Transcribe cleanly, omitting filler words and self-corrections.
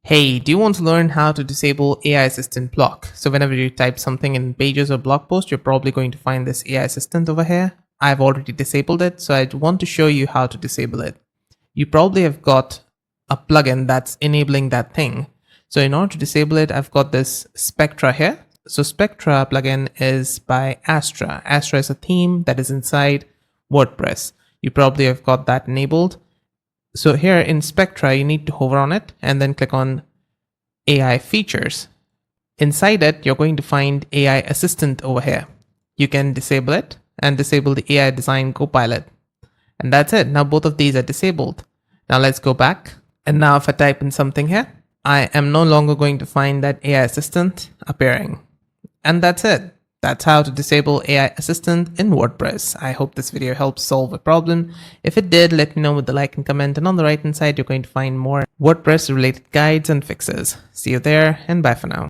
Hey, do you want to learn how to disable AI Assistant block? So whenever you type something in pages or blog post, you're probably going to find this AI Assistant over here. I've already disabled it, so I want to show you how to disable it. You probably have got a plugin that's enabling that thing. So in order to disable it, I've got this Spectra here. So Spectra plugin is by Astra. Astra is a theme that is inside WordPress. You probably have got that enabled. So here in Spectra, you need to hover on it and then click on AI features. Inside it, you're going to find AI Assistant over here. You can disable it and disable the AI Design Copilot. And that's it. Now both of these are disabled. Now let's go back. And now if I type in something here, I am no longer going to find that AI Assistant appearing. And that's it. That's how to disable AI Assistant in WordPress. I hope this video helps solve a problem. If it did, let me know with the like and comment. And on the right hand side, you're going to find more WordPress related guides and fixes. See you there and bye for now.